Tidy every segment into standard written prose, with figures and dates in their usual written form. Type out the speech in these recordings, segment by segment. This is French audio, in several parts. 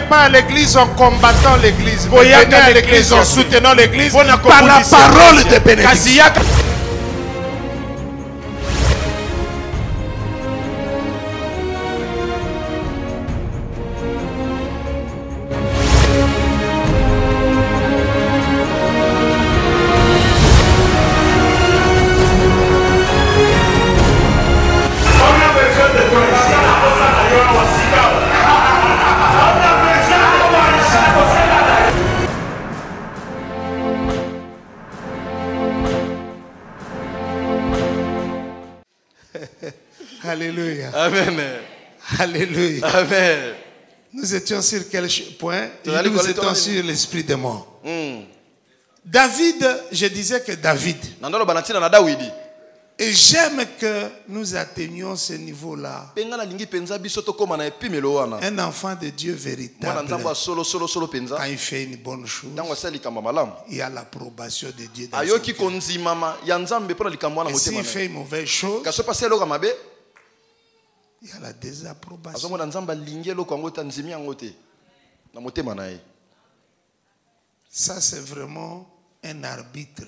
pas à l'église en combattant l'église. Venez à l'église en soutenant l'église par la parole de bénédiction. Alléluia. Amen. Alléluia. Amen. Nous étions sur quel point? Nous étions sur l'esprit de mort. David, je disais que David. Et j'aime que nous atteignions ce niveau-là. Un enfant de Dieu véritable. Quand il fait une bonne chose, il y a l'approbation de Dieu. Et s'il fait une mauvaise chose, il y a la désapprobation. Ça, c'est vraiment un arbitre.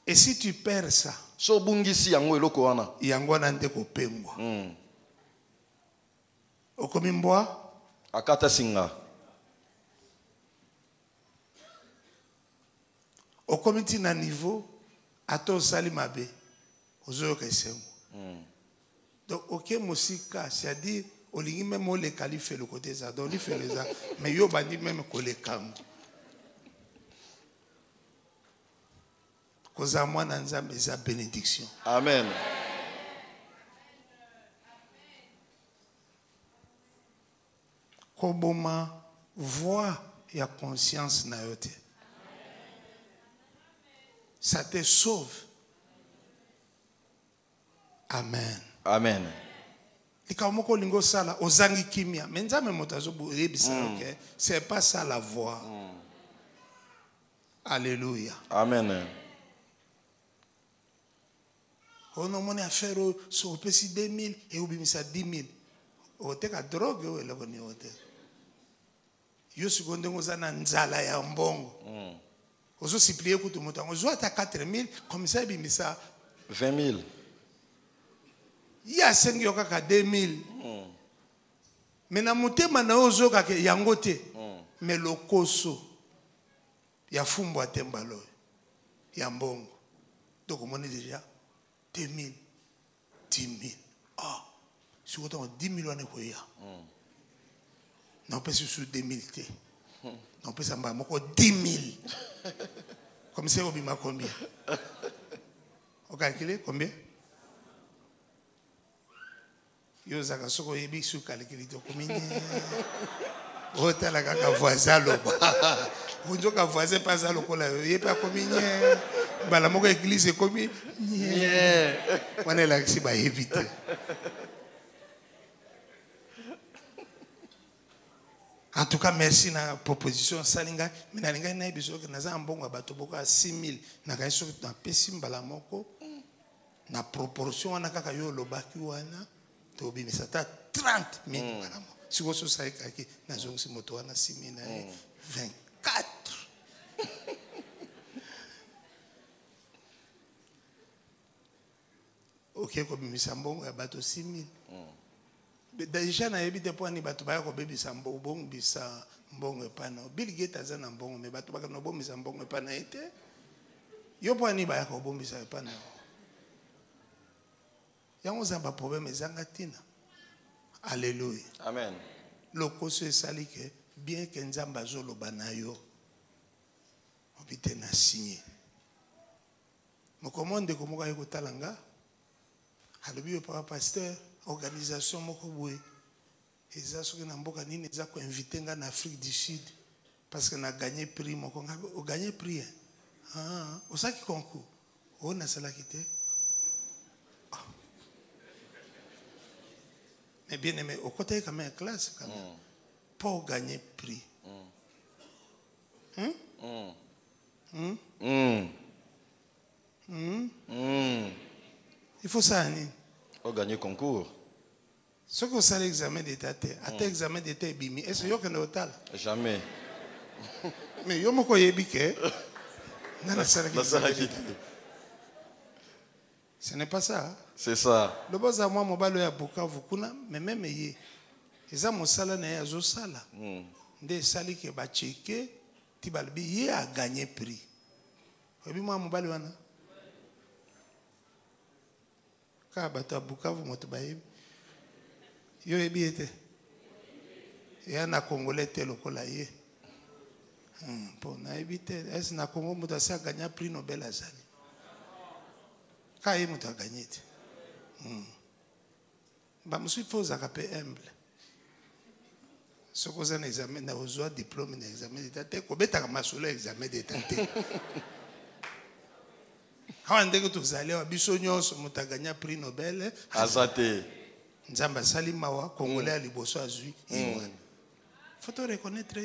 Et si tu perds ça, il y a un pengwa. Okomimboa akata singa. Okomiti na niveau ato sali mabe ozo kesengo. Donc ok musika, c'est-à-dire olingi même le calife le côté ça, donc il fait les ça, mais yo bandi même kole kango. Koza mwana nzambe za bénédiction. Amen. Koboma voix ya conscience na yote. Ça te sauve. Amen. Amen. Likamoko lingo sala ozangi kimia. Menzame motazo ebisa ok. C'est pas ça la voix. Alléluia. Amen. On a mon affaire so pesi 2000 et obimisa 10 000. O te ka drogue o le boni o te. Yo seconde ngozana nzala ya mbongo. Ozo supplier kutu moto ngo ata 4 000 comme ça bimisa 20 000. Ya sengi yo kaka 2 000. Mais na motema na ozo kaka yango te. Mais lokoso ya fumbo atembalo ya mbongo. Donc on est déjà 2 000, 10 000. Ah, si vous avez 10 000 euros, non, pas sur 2 000. Non, pas sur 10 000. Comme ça, vous avez combien? Vous calculez combien? Vous avez calculé combien? Vous avez voisin. Vous avez voisin pas ça, vous n'avez pas combien? La église est combien? On est là, c'est pas éviter. En tout cas, merci na proposition salinga. Mais na linga na biso que naza mbongo bato boko à 6 000. Na kaiso na pesi mbala moko. Na proportion wana kaka yo lobaki wana. To bimisa ta 30 000 bala mo. Si vous savez que na zongi moto wana 6 000 na 24. Ok, comme Missambon, il y a 6 000. Déjà, na yebi te po ni bato ba ko bebi sambo bon bisa mbongo pana. Bill Gates azana mbongo me bato ba no bomisa mbongo pana ete. Yo po ni ba ko bombisa pana. Yango zamba problème ezanga tina. Alléluia. Amen. Lokoso esali ke bien que nzamba zolo banayo. Obite na signé. Mokomonde komoka yeko talanga. Alobi papa pasteur organisation moko boye eza soki na mboka nini eza ko inviter nga na Afrique du Sud parce que na gagné prix moko nga o gagné prix o saki concours o na sala kité mais bien aimé au côté quand même classe quand même pour gagner prix il faut ça. Au gagner concours. Ce que ça l'examen d'état, à examen d'état est bimi. Est-ce que yo kende otal? Jamais. Mais yo moko yebike. Ce n'est pas ça. C'est ça. Le boss à moi mobile ya Bukavu kuna mais même yé. Eza mosala na ya zo sala. Nde sali ke ba checker ti balbi yé a gagné prix. Obi moi mobile wana. Ka bato ya Bukavu moto ba yebi. Yo yebi ete. Ya na Congolais te lokola ye. Pour na éviter est-ce na Congo moto a gagné prix Nobel azali. Ka ye moto a gagné. Ba musu faut zakape humble. Ce qu'on a un examen na ozo diplôme na examen d'état te ko beta ka masolo examen d'état te. Ha ndenge to zali wa biso nyonso moto a gagné prix Nobel azate. Nzamba sali mawa Congolais a liboso azui. Faut te reconnaître.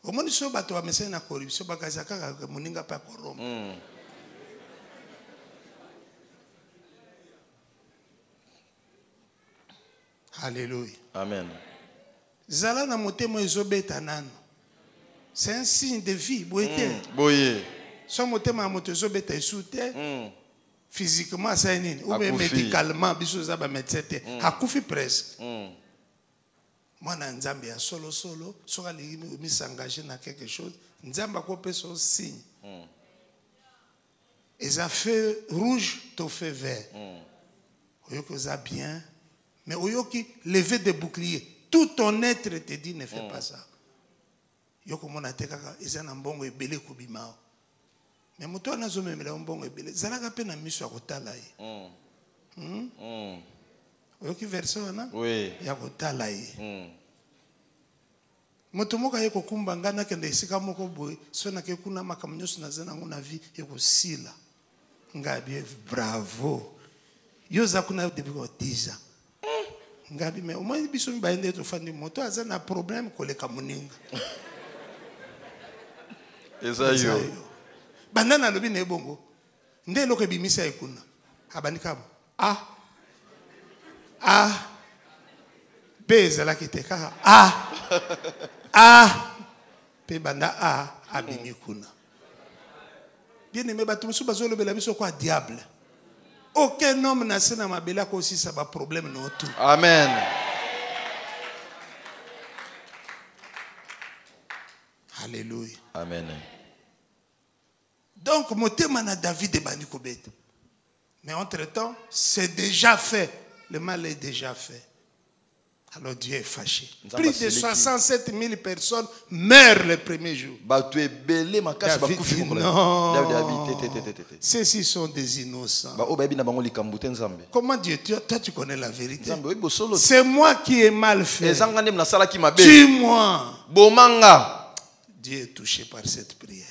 Au moins, si on a la corruption, on a pas corrompre. Alléluia. Amen. Zala na motema ezobeta nano. C'est un signe de vie. Boye. Son motema moto ezobeta esute. Physiquement, ça est nini. Ou bien médicalement, biso za ba médecin te. Akufi presque. Moi, Nzambe ya solo, soka mi s'engager dans quelque chose, Nzamba ko pe son signe. Et ça fait rouge, to fait vert. Oyoki ça bien, mais oyoki lever des boucliers. Tout ton être te dit ne fais pas ça. Yoko mona te kaka eza na mbongo ebele kubimao. Mais moto na zo memela mbongo ebele. Zalaka pe na miso ya kotala ye. Oyoki version na? Oui. Ya kotala ye. Moto moko ye kokumba ngana kende esika moko boye so na ke kuna makambo nyonso na zana ngona vie ekosila. Ngabi bravo. Yo za kuna depuis ko 10 ans. Ngabi mais au moins biso mi baende to fandi moto azana problème koleka muninga. Ezayo. Bandana lobi ne bongo. Nde loko bimisa ekuna. Abanikabo. Beza la kiteka. Pe banda abimi kuna. Bien aimé bato musu bazolo bela biso kwa diable. Aucun homme n'a sena mabela ko aussi ça ba problème no tout. Amen. Alléluia. Amen. Donc motema na David e bandi ko beta. Mais entre-temps, c'est déjà fait. Le mal est déjà fait. Alors Dieu est fâché. Plus de 67 000 personnes meurent le premier jour. David dit non. Ceux-ci sont des innocents. Comment Dieu, toi tu connais la vérité. C'est moi qui ai mal fait. Tue-moi. Dieu est touché par cette prière.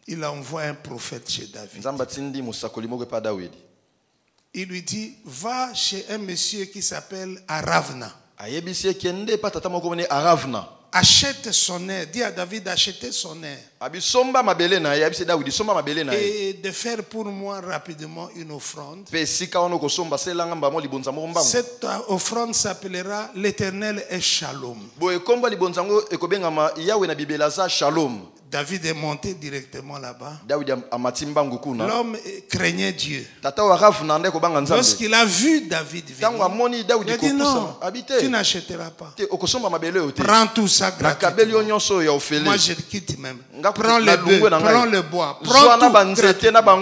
Il envoie un prophète chez David. Il lui dit, va chez un monsieur qui s'appelle Aravna. Achète son air. Dis à David d'acheter son air. Et de faire pour moi rapidement une offrande. Cette offrande s'appellera l'Éternel est Shalom. David est monté directement là-bas. L'homme craignait Dieu. Lorsqu'il a vu David venir, il a dit non, tu n'achèteras pas. Prends tout ça gratuitement. Moi je quitte même. Prends le bœuf, prends le bois, prends tout gratuitement.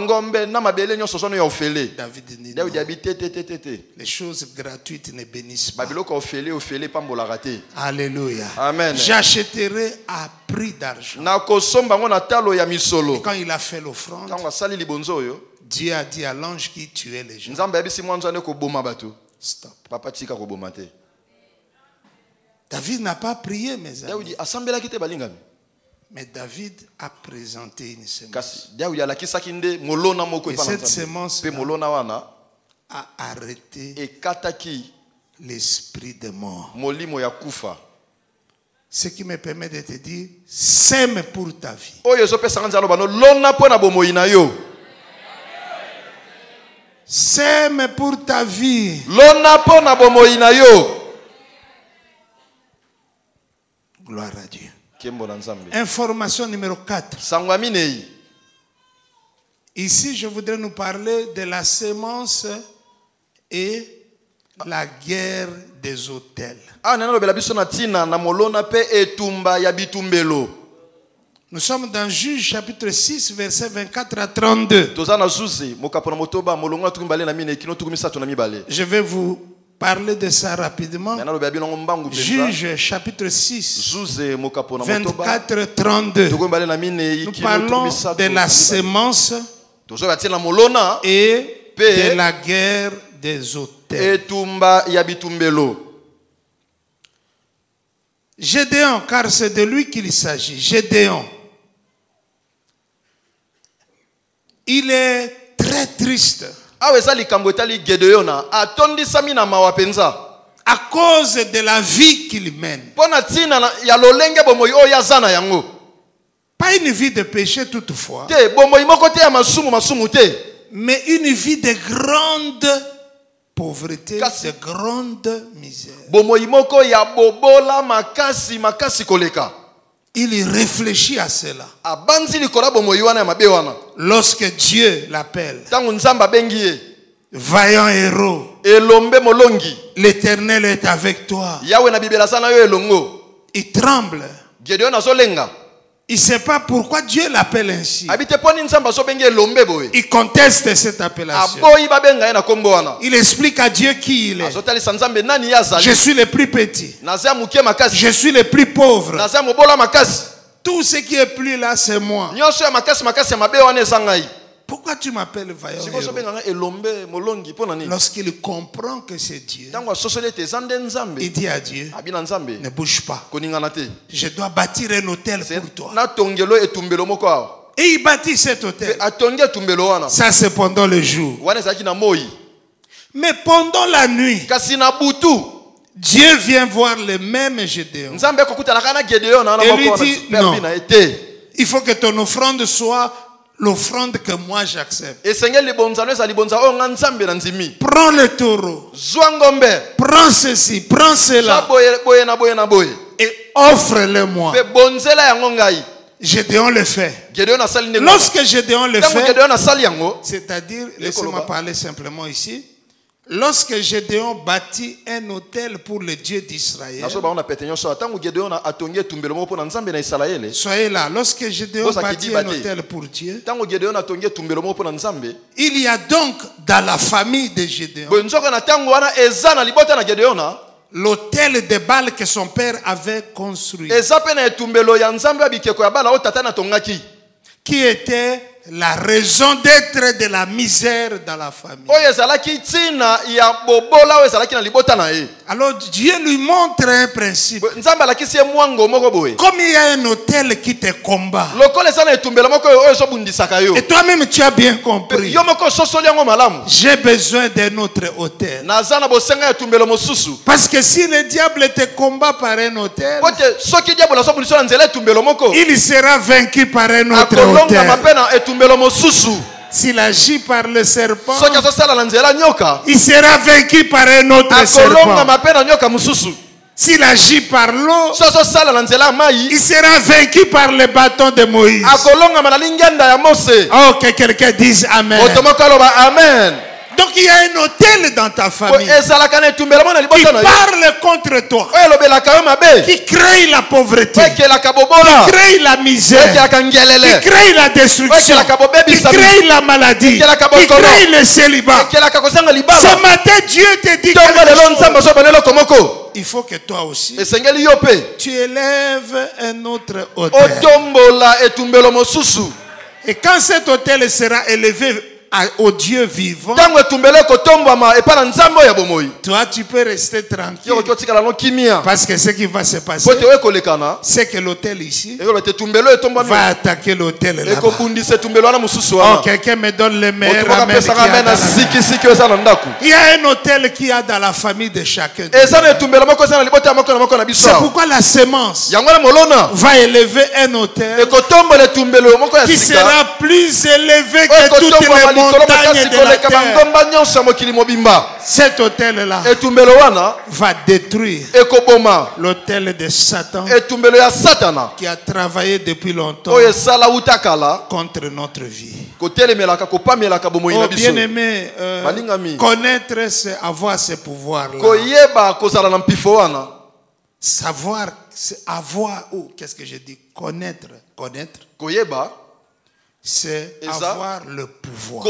David dit non. Les choses gratuites ne bénissent pas. Alléluia. Amen. J'achèterai à prix d'argent. Et quand il a fait l'offrande, Dieu a dit à l'ange qui tuait les gens, stop. David n'a pas prié, mes amis. Mais David a présenté une semence. Et cette semence a arrêté l'esprit de mort. Ce qui me permet de te dire, sème pour ta vie. Sème pour ta vie. Lona pona bomoi na yo. Gloire à Dieu. Kembo na Nzambe. Information numéro 4. Sangwa minei. Ici, je voudrais nous parler de la sémence et la guerre des autels. Ah, nana bela biso na tina na molona pe etumba ya bitumbelo. Nous sommes dans Juge chapitre 6, versets 24 à 32. Tozana zuzi mokapona motoba molonga tukimbale na mine kino tukumisa tuna mibale. Je vais vous parler de ça rapidement. Juge chapitre 6, 24, 32. Nous parlons de la sémence et de la guerre des autels. Gédéon, car c'est de lui qu'il s'agit. Gédéon. Il est très triste. À cause de la vie qu'il mène. Pas une vie de péché toutefois, mais une vie de grande pauvreté, de grande misère. Il réfléchit à cela. Lorsque Dieu l'appelle, vaillant héros, l'Éternel est avec toi. Il tremble. Il ne sait pas pourquoi Dieu l'appelle ainsi. Il conteste cette appellation. Il explique à Dieu qui il est. Je suis le plus petit. Je suis le plus pauvre. Tout ce qui est plus là, c'est moi. Pourquoi tu m'appelles vaillant héros? Lorsqu'il comprend que c'est Dieu, il dit à Dieu, ne bouge pas. Je dois bâtir un hôtel pour toi. Et il bâtit cet hôtel. Ça, c'est pendant le jour. Mais pendant la nuit, Dieu vient voir le même Gédéon. Et lui dit, non, il faut que ton offrande soit l'offrande que moi j'accepte. Prends le taureau. Prends ceci, prends cela. Et offre-le-moi. Gédéon le fait. Lorsque Gédéon le fait, c'est-à-dire, laissez-moi parler simplement ici. Lorsque Gédéon bâtit un hôtel pour le Dieu d'Israël, soyez là, lorsque Gédéon bâtit un hôtel pour Dieu, il y a donc dans la famille de Gédéon l'hôtel de Baal que son père avait construit, qui était la raison d'être de la misère dans la famille. Alors Dieu lui montre un principe. Comme il y a un hôtel qui te combat, et toi-même tu as bien compris, j'ai besoin d'un autre hôtel. Parce que si le diable te combat par un hôtel, il sera vaincu par un autre hôtel. S'il agit par le serpent, il sera vaincu par un autre serpent. S'il agit par l'eau, il sera vaincu par le bâton de Moïse. Oh, que quelqu'un dise Amen. Donc il y a un hôtel dans ta famille qui parle contre toi, qui crée la pauvreté, qui crée la misère, qui crée la destruction, qui crée la maladie, qui crée le célibat. Ce matin, Dieu te dit quelque chose. Il faut que toi aussi, tu élèves un autre hôtel. Et quand cet hôtel sera élevé au Dieu vivant, toi tu peux rester tranquille, parce que ce qui va se passer, c'est que l'hôtel ici va attaquer l'hôtel là-bas. Oh, quelqu'un me donne le meilleur amen. Il y a un hôtel qui a dans la famille de chacun. C'est pourquoi la sémence va élever un hôtel qui sera plus élevé que toutes les montagnes de la terre. Cet hôtel-là va détruire l'hôtel de Satan qui a travaillé depuis longtemps contre notre vie. Oh, bien-aimé, connaître, c'est avoir ce pouvoir-là. Savoir, c'est avoir, ou qu'est-ce que je dis? Connaître. C'est avoir le pouvoir.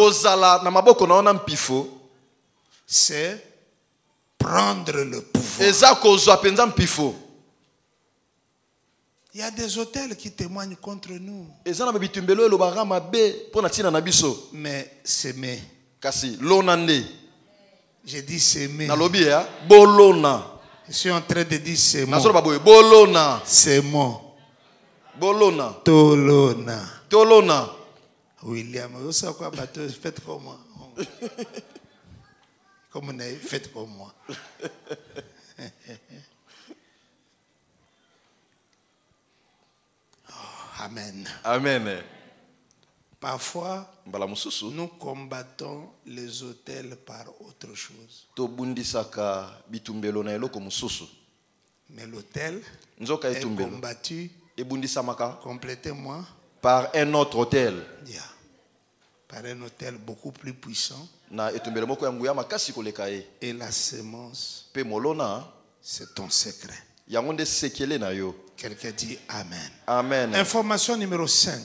C'est prendre le pouvoir. Il y a des hôtels qui témoignent contre nous. Mais s'aimer. J'ai dit s'aimer. Je suis en train de dire c'est moi. C'est moi. Tolona. William, vous savez quoi, faites comme moi. Comme vous avez fait comme moi. Oh, amen. Amen. Parfois, nous combattons les hôtels par autre chose. Mais l'hôtel est combattu, complétez-moi, par un autre hôtel. Yeah. Par un hôtel beaucoup plus puissant. Et la sémence, c'est ton secret. Quelqu'un dit Amen. Amen. Information numéro 5.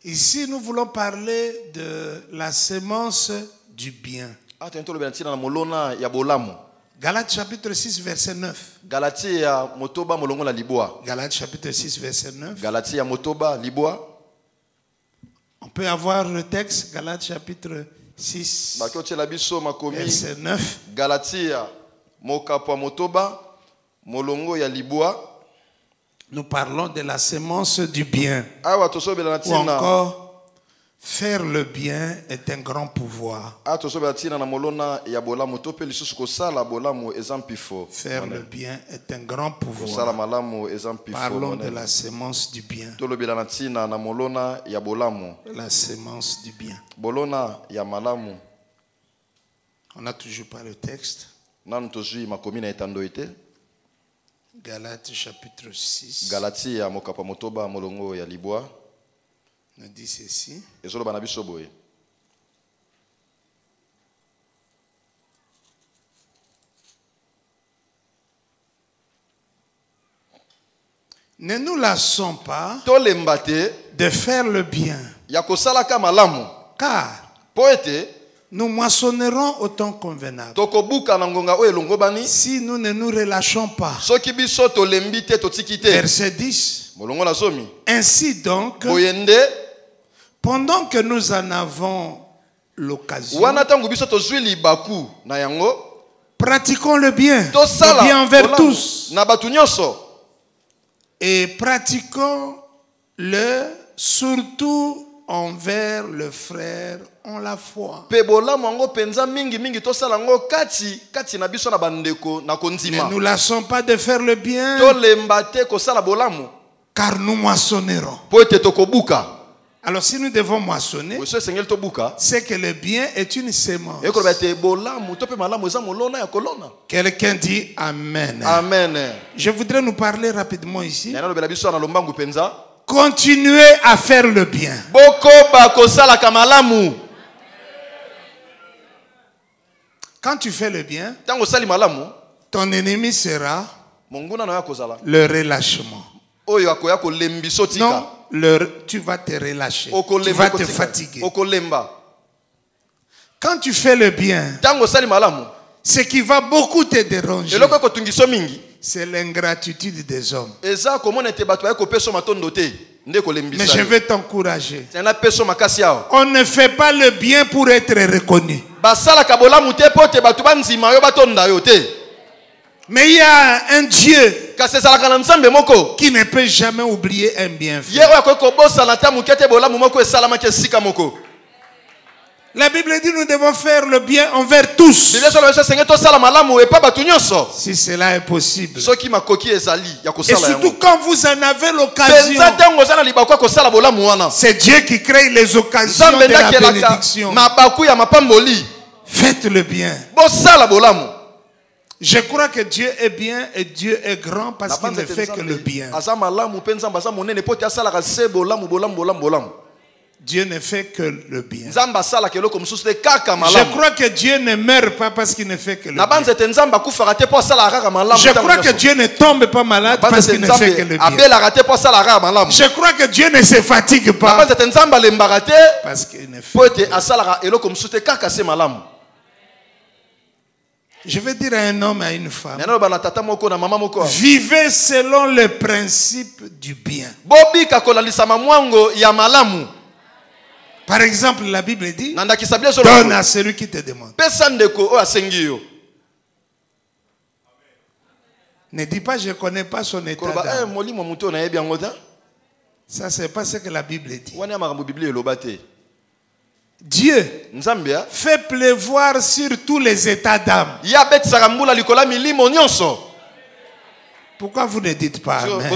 Ici, nous voulons parler de la sémence du bien. Galates chapitre 6, verset 9. Galates chapitre 6, verset 9. On peut avoir le texte, Galates chapitre 6, verset 9. Nous parlons de la sémence du bien. Ou encore, faire le bien est un grand pouvoir. Faire le bien est un grand pouvoir. Parlons de la sémence du bien. La sémence du bien. On n'a toujours pas le texte. Galates chapitre 6. Nous dit ceci. Ne nous lassons pas de faire le bien. Car nous moissonnerons au temps convenable. Si nous ne nous relâchons pas. Verset 10. Ainsi donc, pendant que nous en avons l'occasion, pratiquons le bien envers tous. Et pratiquons-le surtout envers le frère en la foi. Ne nous lassons pas de faire le bien, car nous moissonnerons. Alors si nous devons moissonner, c'est que le bien est une sémence. Quelqu'un dit Amen. Amen. Je voudrais nous parler rapidement ici. Continuez à faire le bien. Quand tu fais le bien, ton ennemi sera le relâchement. Non, tu vas te relâcher. Tu vas te fatiguer. Quand tu fais le bien, ce qui va beaucoup te déranger, c'est l'ingratitude des hommes. Mais je vais t'encourager. On ne fait pas le bien pour être reconnu. Mais il y a un Dieu qui ne peut jamais oublier un bienfait. La Bible dit nous devons faire le bien envers tous. Si cela est possible. Et surtout quand vous en avez l'occasion. C'est Dieu qui crée les occasions de la bénédiction. Faites le bien. Je crois que Dieu est bien et Dieu est grand parce qu'il ne fait que le bien. Dieu ne fait que le bien. Je crois que Dieu ne meurt pas parce qu'il ne fait que le bien. Je crois que Dieu ne tombe pas malade parce qu'il ne fait que le bien. Je crois que Dieu ne se fatigue pas parce qu'il ne fait que le bien. Je vais dire à un homme et à une femme, vivez selon le principe du bien. Par exemple, la Bible dit, donne à celui qui te demande. Ne dis pas, je ne connais pas son état d'âme. Ça, c'est pas ce que la Bible dit. Dieu fait pleuvoir sur tous les états d'âme. Pourquoi vous ne dites pas amen?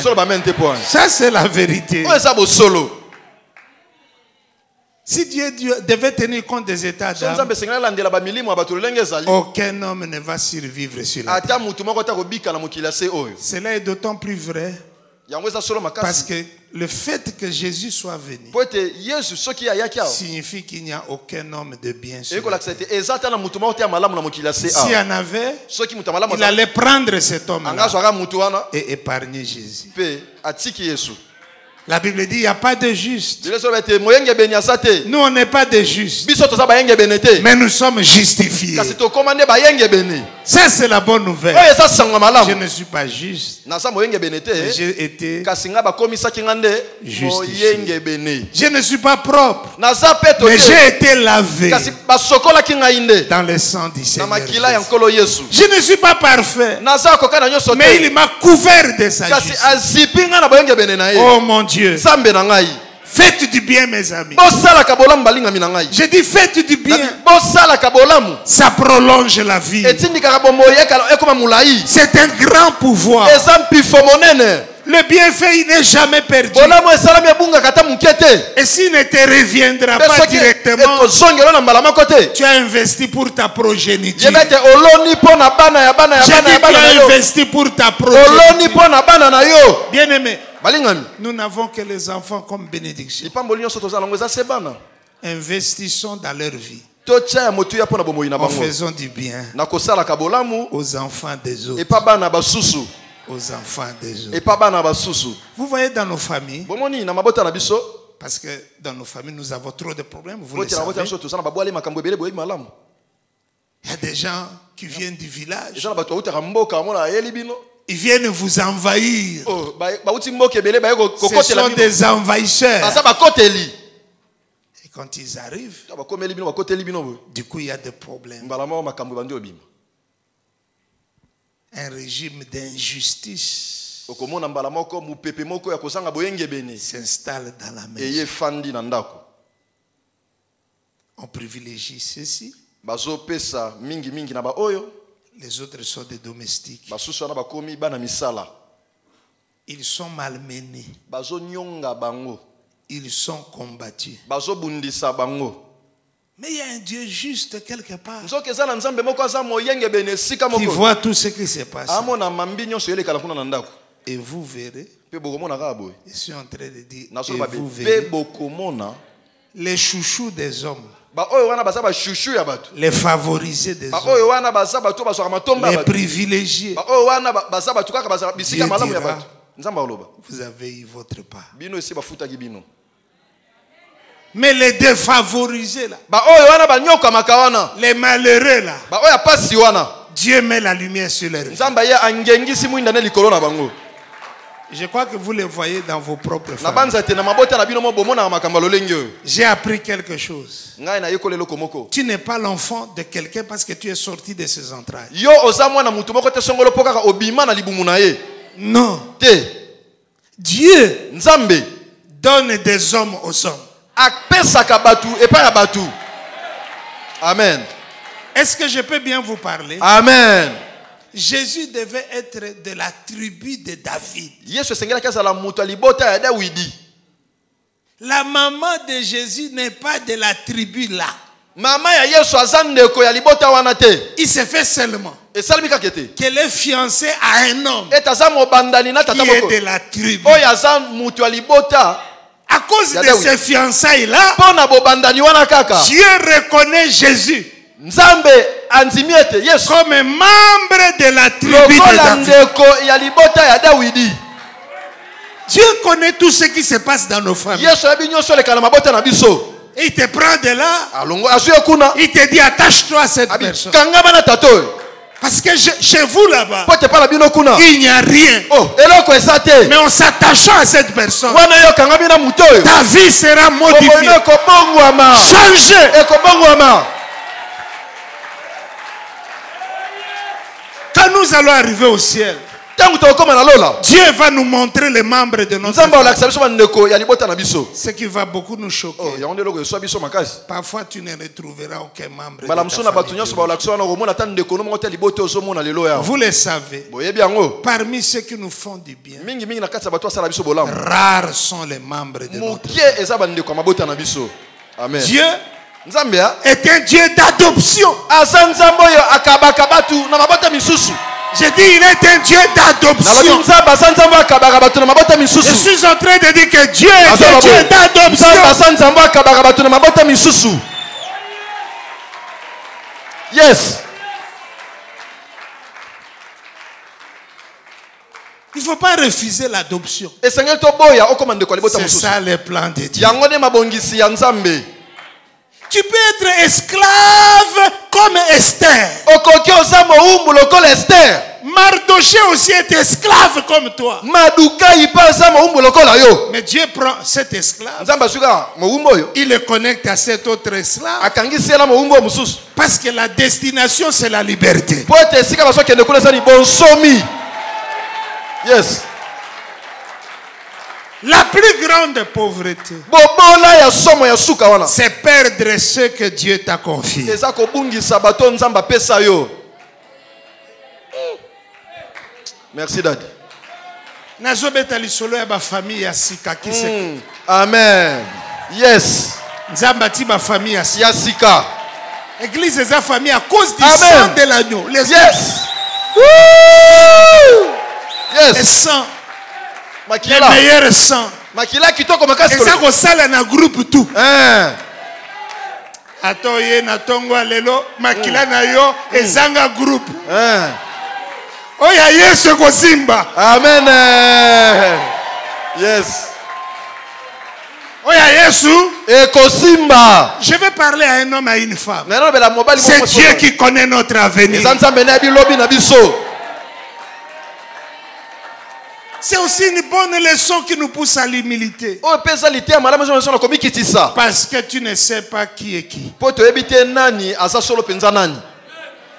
Ça, c'est la vérité. Si Dieu devait tenir compte des états d'âme, aucun homme ne va survivre sur la terre. Cela est d'autant plus vrai parce que le fait que Jésus soit venu signifie qu'il n'y a aucun homme de bien sur la terre. S'il y en avait, il allait prendre cet homme-là et épargner Jésus. La Bible dit il n'y a pas de juste. Nous on n'est pas de juste, mais nous sommes justifiés. Ça c'est la bonne nouvelle. Je ne suis pas juste, mais j'ai été justifié. Je ne suis pas propre, mais j'ai été lavé dans le sang du Seigneur Jésus. Je ne suis pas parfait, mais il m'a couvert de sa justice. Oh mon Dieu, faites du bien mes amis. Je dis faites du bien. Ça prolonge la vie. C'est un grand pouvoir. Le bienfait il n'est jamais perdu. Et s'il ne te reviendra pas directement, tu as investi pour ta progéniture. Je dis tu as investi pour ta progéniture. Bien aimé, nous n'avons que les enfants comme bénédiction. Investissons dans leur vie. En faisant du bien aux enfants des autres. Aux enfants des autres. Vous voyez dans nos familles, parce que dans nos familles nous avons trop de problèmes, vous le savez. Il y a des gens qui viennent du village. Ils viennent vous envahir. Ce sont des envahisseurs. Et quand ils arrivent, du coup il y a des problèmes. Un régime d'injustice s'installe dans la maison. On privilégie ceci. Les autres sont des domestiques. Ils sont malmenés. Ils sont combattus. Mais il y a un Dieu juste quelque part qui voit tout ce qui se passe. Et vous verrez, je suis en train de dire, et vous verrez, les chouchous des hommes, les favorisés des hommes, les privilégiés, Dieu dira, vous avez eu votre part. Mais les défavorisés là, les malheureux là, Dieu met la lumière sur leur vie. Je crois que vous les voyez dans vos propres familles. J'ai appris quelque chose. Tu n'es pas l'enfant de quelqu'un parce que tu es sorti de ses entrailles. Non. Dieu donne des hommes aux hommes. Amen. Est-ce que je peux bien vous parler? Amen. Jésus devait être de la tribu de David. Yesu esengela kazala mutu alibota ya Dawidi. La maman de Jésus n'est pas de la tribu là. Mama ya Yesu azandeko ya libota wana te. Il s'est fait seulement Esalmi kakete. qu'elle est fiancée à un homme Etazamo bandani na qui tata est moko. de la tribu. Oyo aza mutu alibota. À cause Ya de David. ces fiançailles-là, Pona bo bandani wana kaka. Dieu reconnaît Jésus Nzambe anzimiete Yesu comme membre de la tribu de lokola David. ndeko ya libota ya Dawidi. Dieu connaît tout ce qui se passe dans nos familles. Yesu abi nyonso leka na mabota na biso. Et il te prend de là, Alongo asuye kuna. il te dit attache-toi à cette Abi personne. kanga bana tato. Parce que chez vous là-bas, Pote pala bino kuna. il n'y a rien. Oh, eloko esate. Mais en s'attachant à cette personne, Wana yo kanga bina muto yo. ta vie sera modifiée, Obono ko bongwama. changée. Eko bongwama. Quand nous allons arriver au ciel, Tangu tokoma na lola. Dieu va nous montrer les membres de notre Nzamba famille. olakisa biso bandeko ya libota na biso. Ce qui va beaucoup nous choquer. Oh, ya onde loko eswa biso makasi. Parfois, tu ne retrouveras aucun membre de Bala ta musuna batu famille. nyonso ba olakisa wana komona tan ndeko no mongote libota ozomona lelo ya. Vous le savez, Boyebi yango. parmi ceux qui nous font du bien, Mingi mingi na kati ya bato asala biso bolamu. rares sont les membres de notre Mukie eza bandeko ya mabota na biso. Amen. Dieu Nzambe ya est un Dieu d'adoption. aza nzambe oyo akabaka batu na mabota misusu. J'ai dit, il est un Dieu Nalobi d'adoption. nzambe aza nzambe akabaka batu na mabota Je misusu. suis en train de dire que Dieu est Aza un babo. Dieu Nzambe d'adoption. aza nzambe akabaka batu na mabota misusu. Yes. Il ne faut pas refuser l'adoption. Esengeli toboya okoma ndeko ya libota C'est misusu. ça le plan de Dieu. Yango nde mabongisi ya nzambe. Tu peux être esclave comme Esther. Okoki oza mowumbu lokola Esther. Mardoché aussi est esclave comme toi. Madukai mpe aza mowumbu lokola yo. Mais Dieu prend cet esclave, Nzambe asuka mowumbu oyo. il le connecte à cet autre esclave. Akangisi ela mowumbu oyo mosusu. Parce que la destination, c'est la liberté. Po ete esika bazokende kuna eza libonsomi. Yes. La plus grande pauvreté, Bobola ya somo ya suka wana. c'est perdre ce que Dieu t'a confié. Eza kobungisa bato nzambe apesa yo. Merci daddy. Nazobeta lisolo ya ba famille ya sika kiseke. Amen. Yes. Nzamba ti ba famille ya sika. Ya sika. Église eza famille à cause du Amen. sang de l'agneau. Les Yes. Woo! le Yes. sang, le Makila. meilleur sang. Makila kitoko makasi Eza kolo. kosala na groupe tout. Hein. Ato ye na tongo lelo makila na yo ezanga groupe. Hein. Oya Yesu kozimba. Amen. Yes. Oya Yesu. Ekosimba. Je vais parler à un homme, à une femme. Nano bela mobali C'est Dieu qui connaît notre avenir. Eza nzambe na bilobi na biso. C'est aussi une bonne leçon qui nous pousse à l'humilité. Oyo pesa lite malamu zo na komikitisa. Parce que tu ne sais pas qui est qui. Po toyebi te nani aza solo penza nani.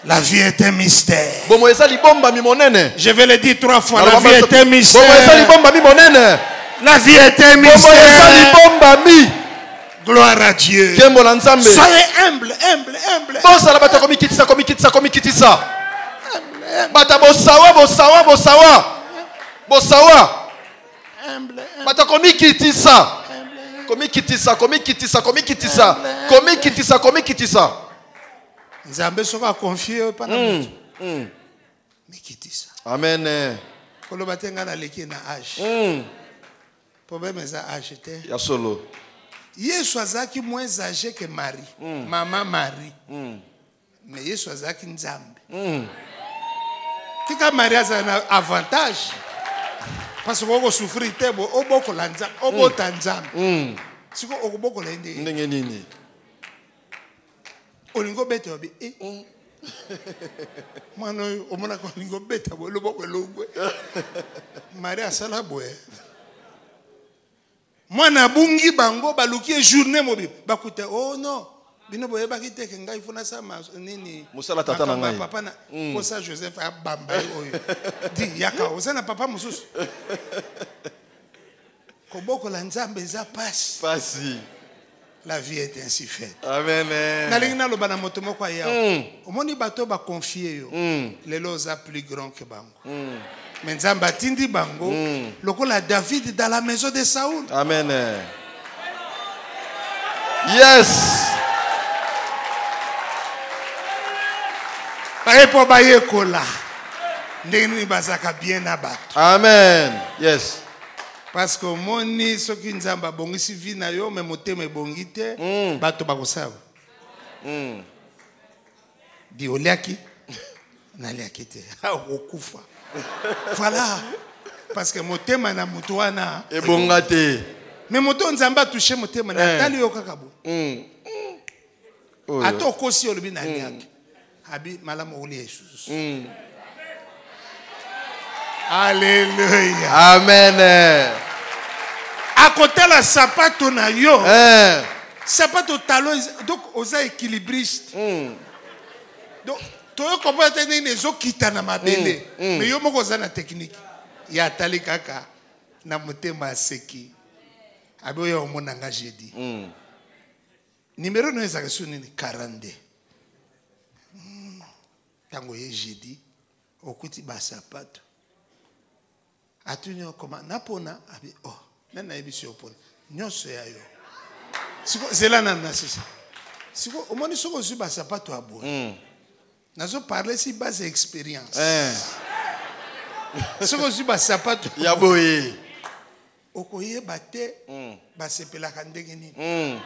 La vie est un mystère. Bomo eza libomba mi monene. Je vais le dire 3 fois. La vie est un Bomo eza mystère. libomba mi monene. La vie est un Bomo eza mystère. libomba mi. Gloire à Dieu. Kembo na nzambe. Soyez humble, humble, humble. Bosala bata komikitisa. Bata bosawa. Humble, humble. Bata komikitisa. Komikitisa. Nzambe soka confier pas na mutu. Mikitisa. Amen. Koloba te nga na leki na âge. Problème eza âge te. Ya solo. Yesu azaki moins âgé que Marie. Maman Marie. Mais Yesu azaki nzambe. Tika Marie aza na avantage. Parce que oko souffrir te bo oboko la nzambe, obota nzambe. Siko okoboko la inde. Ndenge nini? Olingo beta obi Mwana omona ko olingo beta bo loboko lobwe. Marie asala boye. Mwana bungi bango baluki journée mobi bakute oh non bino boye bakite ke ngai funa sa nini Musala tata na ngai. papa na posa Joseph abamba oyo di yaka osana papa mususu koboko la nzambe za pasi Pasi. La vie est ainsi faite. Amen. Nalingina lo bana moto moko ya. Omoni bato ba confier yo. Lelo za plus grand que bango. Mais Nzamba tindi bango lokola David dans la maison de Saoul. Amen. Yes. Paye po baye kola. Ndeni bazaka bien na bato. Amen. Yes. Parce que moni soki Nzamba bongisi vi na yo mais motema bongite bato bakosaba. Di oliaki na liaki te. Okufa. Voilà. Parce que motema na mutu wana Ebongate. mais moto Nzamba touché motema na tali yo kaka bo. Ato kosi olobi na liaki. Abi malamu oli Jesus. Alléluia. Amen. À côté la sapato na yo. Sapato talon donc osa équilibriste. Donc toi comment tenir les autres qui na mabele. Mais yo moko za na technique. Ya tali kaka na motema seki. Abi yo mona nga jeudi. Numéro no ezaka sunini 42. Tango ye jeudi okuti ba sapato. Atunyo koma napona abi oh nana ebisi opona nyonso ya yo siko zela na nasisa siko omoni soko zuba sapato abo nazo parler si base expérience soko zuba sapato ya boye okoye bate basepela kandenge nini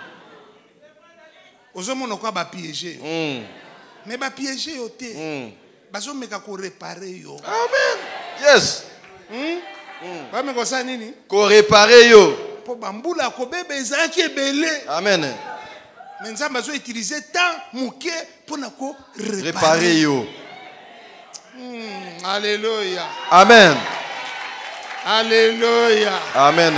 ozomona kwa ba piéger mais ba piéger yo te bazo meka ko réparer yo. Amen. Yes. Ba me kosa nini? Ko réparer yo. Po bambula ko bebe ezaki ebele. Amen. Mais Nzamba zo utiliser temps muke pona ko réparer yo. Alléluia. Amen. Alléluia. Amen.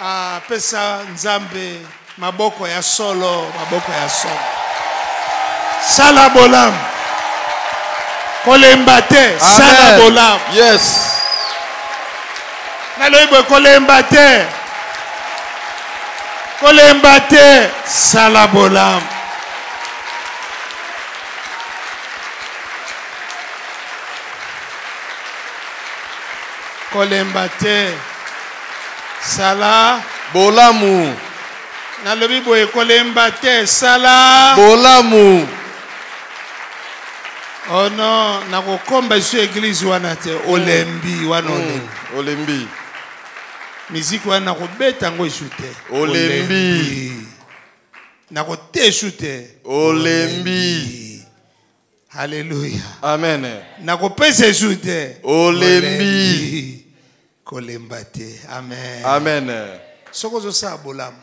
Ah, pesa Nzambe maboko ya solo, maboko ya solo. Sala bolam. Kolembate, sala bolam. Yes. Naloibo kolembate. Kolembate, sala bolam. Kolembate, sala bolamu. Naloibo kolembate, sala bolamu. Oh non, nako komba sur église wana te olembi wana olembi. Olembi. Musique wana nako beta ngo shute. Olembi. Nako te shute. Olembi. Alléluia. Amen. Nako pese shute. Olembi. Kolembate. Amen. Amen. Soko zo sa bolam.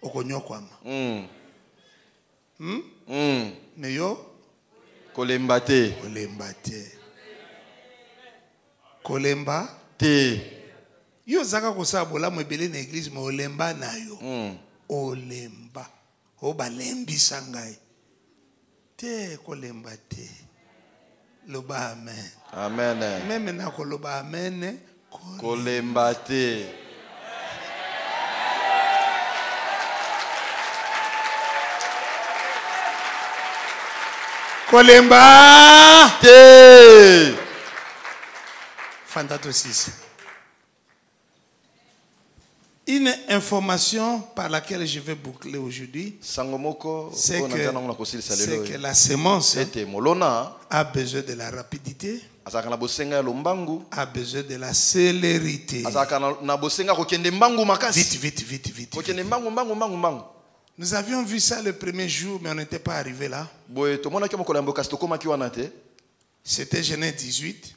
Okonyokwama. Mais yo kolembate. Kolembate. Kolemba te. Yo zaka kosa bolamu ebele na église mais olemba na yo. Olemba. O balembi sangai. Te kolemba te. Loba amen. Amen. Même na koloba amen. Kolemba te. Kolemba te. Fantato 6. Une information par laquelle je vais boucler aujourd'hui, c'est que la semence a besoin de la rapidité, a besoin de la célérité. Vite, vite, vite, vite. Nous avions vu ça le premier jour, mais on n'était pas arrivé là. C'était Genèse 18.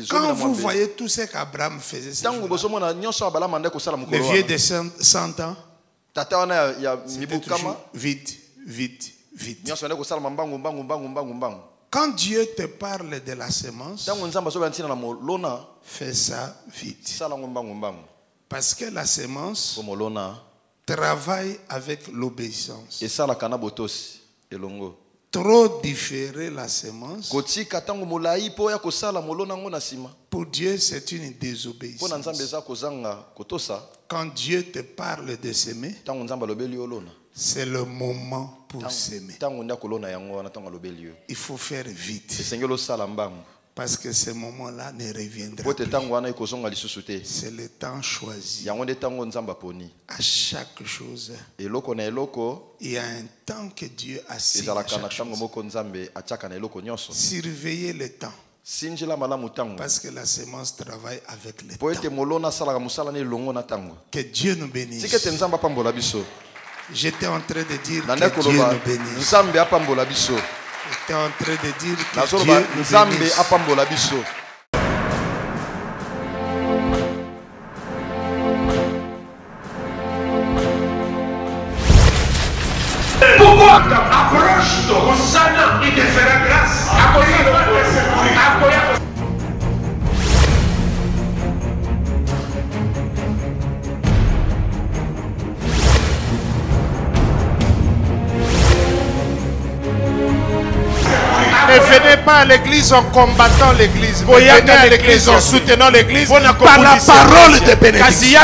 Quand vous voyez tout ce qu'Abraham faisait, le vieux de 100 ans, c'était toujours vite, vite, vite. Quand Dieu te parle de la semence, fais ça vite. Parce que la semence travaille avec l'obéissance. trop différer la semence. kotika tango molai po ya kosala molona ngo na sima. Pour Dieu, c'est une désobéissance. Pona nzambe za kozanga kotosa. Quand Dieu te parle de s'aimer, Tango nzambe lobeli olona. c'est le moment pour s'aimer. Tango nda kolona yango na tango lobeli yo. Il faut faire vite. Esengelo sala mbangu. Parce que ce moment-là ne reviendra Pote plus. tango wana ikozonga lisusu te. C'est le temps choisi. Yango nde tango nzamba poni. À chaque chose, Eloko na eloko il y a un temps que Dieu a signé à ezalaka na chaque tango chose. moko nzambe ataka na eloko nyonso. Surveillez le temps. Sinjila malamu tango. Parce que la semence travaille avec le Po ete temps. molona salaka musala ne longo na tango. Que Dieu nous bénisse. Tikete nzamba pambola biso. J'étais en train de dire Nanda que Dieu koloba nous bénisse. nzambe apambola biso. J'étais en train de dire que Nazoloba Dieu nous nzambe bénisse. apambola biso. Pourquoi approche de Hosanna, il te fera grâce. Ne venez pas à l'église en combattant l'église. Venez à l'église en soutenant l'église par la parole de bénédiction.